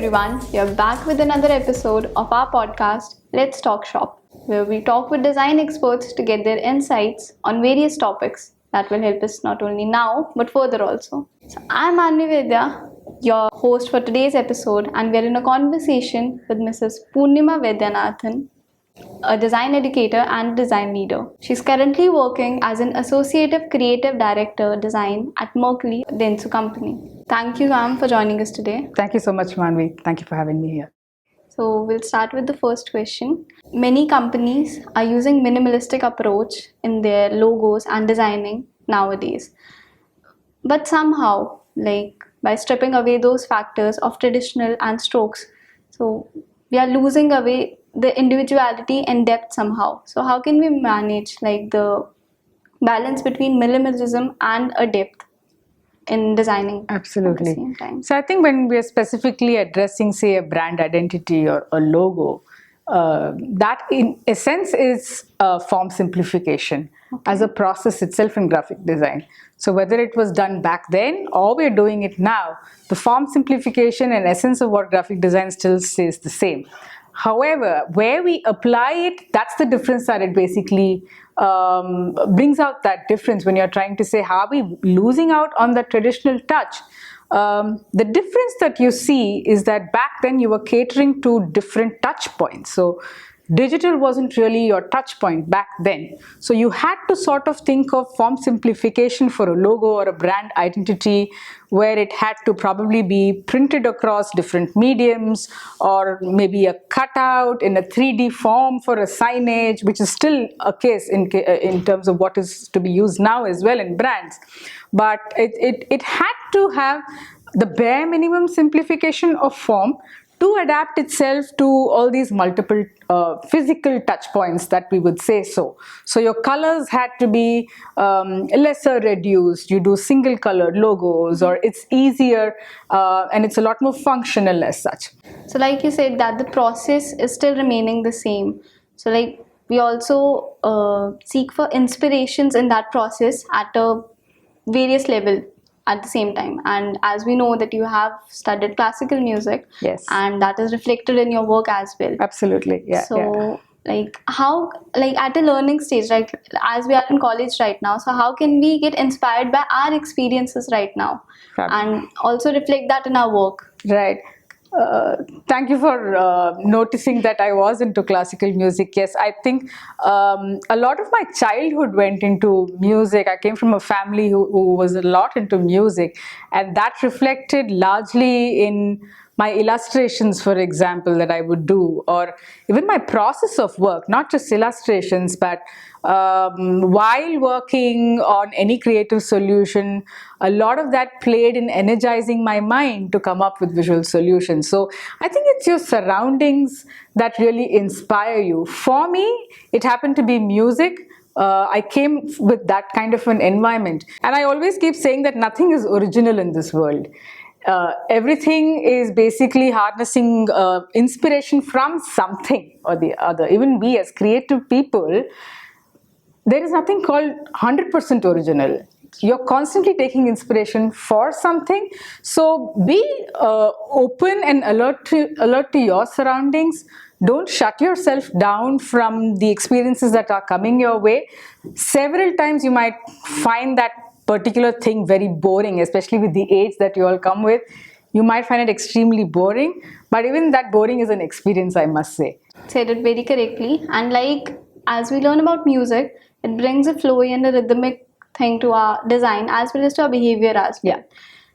everyone, we are back with another episode of our podcast, Let's Talk Shop, where we talk with design experts to get their insights on various topics that will help us not only now but further also. So, I'm Manvi Vaidya, your host for today's episode, and we're in a conversation with Mrs. Poornima Vaidyanathan, a design educator and design leader. She's currently working as an Associative Creative Director Design at Merkle, the company. Thank you, ma'am, for joining us today. Thank you so much, Manvi. Thank you for having me here. So we'll start with the first question. Many companies are using minimalistic approach in their logos and designing nowadays. But somehow, like by stripping away those factors of traditional and strokes, so we are losing away the individuality and depth somehow. So how can we manage like the balance between minimalism and a depth in designing Absolutely. at the same time? So I think when we are specifically addressing, say, a brand identity or a logo, that in essence is form simplification as a process itself in graphic design. So whether it was done back then or we're doing it now, the form simplification and essence of what graphic design still stays the same. However, where we apply it, that's the difference that it basically brings out that difference when you're trying to say, how are we losing out on the traditional touch? The difference that you see is that back then you were catering to different touch points. So digital wasn't really your touch point back then. So you had to sort of think of form simplification for a logo or a brand identity where it had to probably be printed across different mediums or maybe a cutout in a 3D form for a signage, which is still a case in terms of what is to be used now as well in brands. But it had to have the bare minimum simplification of form to adapt itself to all these multiple physical touch points that we would say so. So your colors had to be lesser reduced. You do single colored logos, or it's easier and it's a lot more functional as such. So like you said that the process is still remaining the same. So like we also seek for inspirations in that process at a various level at the same time. And as we know that you have studied classical music, Yes, and that is reflected in your work as well. Absolutely, yeah. So like how, like at a learning stage, right, as we are in college right now, so how can we get inspired by our experiences right now and also reflect that in our work? Right. Thank you for noticing that I was into classical music. Yes, I think a lot of my childhood went into music. I came from a family who was a lot into music, and that reflected largely in my illustrations, for example, that I would do, or even my process of work, not just illustrations, but while working on any creative solution, a lot of that played in energizing my mind to come up with visual solutions. So I think it's your surroundings that really inspire you. For me, it happened to be music. I came with that kind of an environment. And I always keep saying that nothing is original in this world. Everything is basically harnessing inspiration from something or the other. Even we as creative people, there is nothing called 100% original. You're constantly taking inspiration for something. So be open and alert to your surroundings. Don't shut yourself down from the experiences that are coming your way. Several times you might find that particular thing very boring, especially with the age that you all come with. You might find it extremely boring, but even that boring is an experience, I must say. Said it very correctly. And like as we learn about music, it brings a flowy and a rhythmic thing to our design as well as to our behavior as well. Yeah.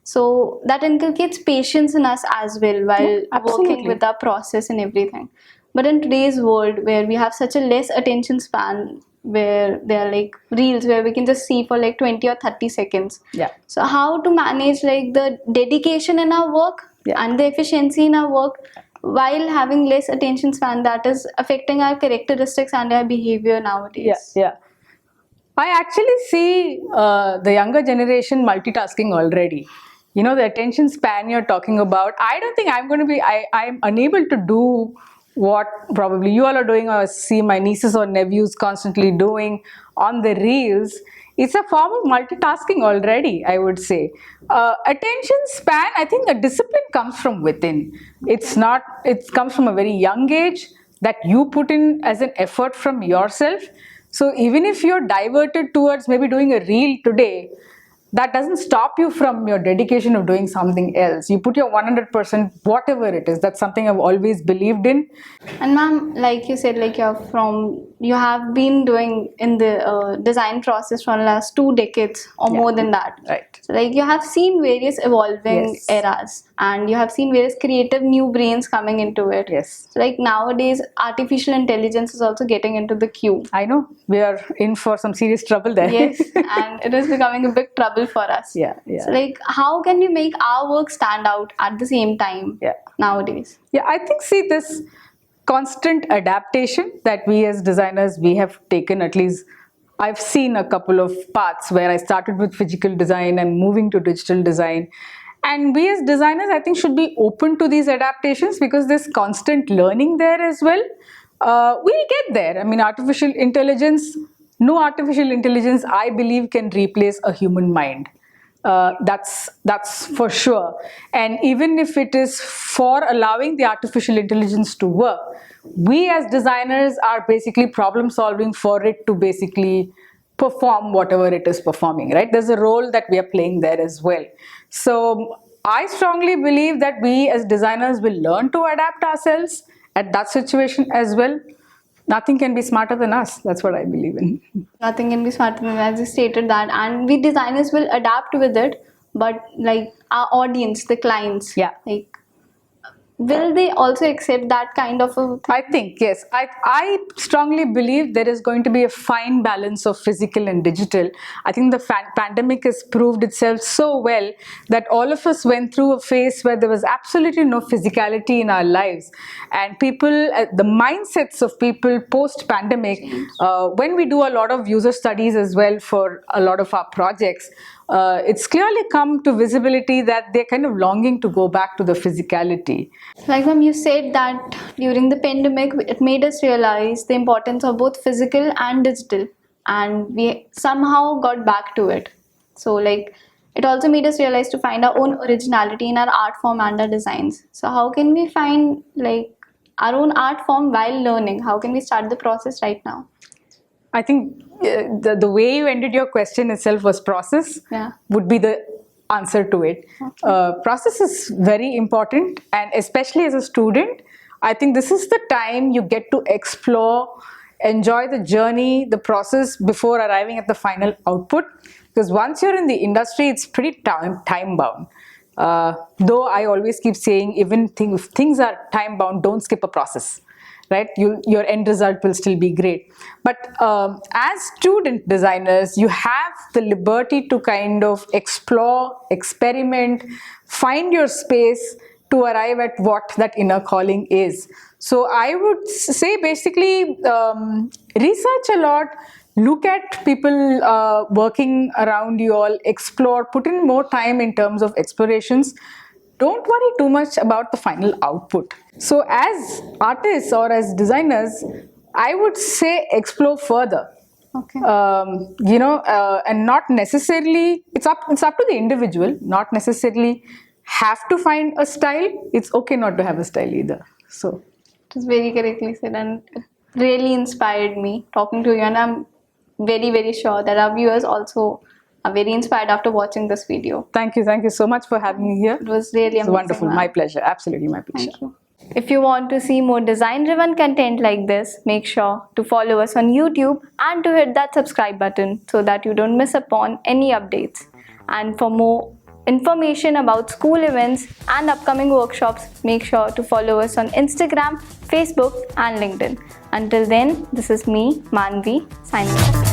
So that inculcates patience in us as well while working with our process and everything. But in today's world where we have such a less attention span, where there are like reels where we can just see for like 20 or 30 seconds. Yeah. So how to manage like the dedication in our work and the efficiency in our work while having less attention span that is affecting our characteristics and our behavior nowadays? Yeah. I actually see the younger generation multitasking already. You know, the attention span you're talking about, I don't think I'm unable to do what probably you all are doing, or see my nieces or nephews constantly doing on the reels. It's a form of multitasking already, I would say. Attention span, I think a discipline comes from within. It's not, it comes from a very young age that you put in as an effort from yourself. So even if you're diverted towards maybe doing a reel today, that doesn't stop you from your dedication of doing something else. You put your 100%, whatever it is. That's something I've always believed in. And ma'am, like you said, like you have been doing in the design process for the last 2 decades or more than that. Right. So like you have seen various evolving Yes. eras, and you have seen various creative new brains coming into it. Yes. So like nowadays, artificial intelligence is also getting into the queue. I know we are in for some serious trouble there. Yes, and it is becoming a big trouble for us. Yeah, yeah. So like, how can we make our work stand out at the same time nowadays? Yeah, I think, see, this constant adaptation that we as designers, we have taken, at least I've seen a couple of paths where I started with physical design and moving to digital design. And we as designers, I think, should be open to these adaptations because there's constant learning there as well. We'll get there. I mean, no artificial intelligence, I believe, can replace a human mind. That's for sure. And even if it is for allowing the artificial intelligence to work, we as designers are basically problem solving for it to basically perform whatever it is performing, right? There's a role that we are playing there as well. So I strongly believe that we as designers will learn to adapt ourselves at that situation as well. Nothing can be smarter than us. That's what I believe in. Nothing can be smarter than, as you stated that, and we designers will adapt with it. But like our audience, the clients, like, will they also accept that kind of a thing? I think, yes. I strongly believe there is going to be a fine balance of physical and digital. I think the pandemic has proved itself so well that all of us went through a phase where there was absolutely no physicality in our lives. And people, the mindsets of people post-pandemic, when we do a lot of user studies as well for a lot of our projects, it's clearly come to visibility that they're kind of longing to go back to the physicality. Like ma'am, you said that during the pandemic, it made us realize the importance of both physical and digital, and we somehow got back to it. So like, it also made us realize to find our own originality in our art form and our designs. So how can we find like our own art form while learning? How can we start the process right now? I think the way you ended your question itself was process would be the answer to it. Process is very important, and especially as a student, I think this is the time you get to explore, enjoy the journey, the process before arriving at the final output. Because once you're in the industry, it's pretty time bound. Though I always keep saying, even if things are time bound, don't skip a process. Right? Your end result will still be great. But as student designers, you have the liberty to kind of explore, experiment, find your space to arrive at what that inner calling is. So I would say basically research a lot, look at people working around you all, explore, put in more time in terms of explorations. Don't worry too much about the final output. So as artists or as designers, I would say explore further. Okay. And not necessarily, it's up to the individual, not necessarily have to find a style. It's okay not to have a style either. So it is very correctly said, and it really inspired me talking to you, and I'm very, very sure that our viewers also are very inspired after watching this video. Thank you so much for having me here. It was really amazing. Wonderful. My pleasure. Absolutely my pleasure. Thank you. If you want to see more design-driven content like this, make sure to follow us on YouTube and to hit that subscribe button so that you don't miss upon any updates. And for more information about school events and upcoming workshops, make sure to follow us on Instagram, Facebook and LinkedIn. Until then, this is me, Manvi, signing off.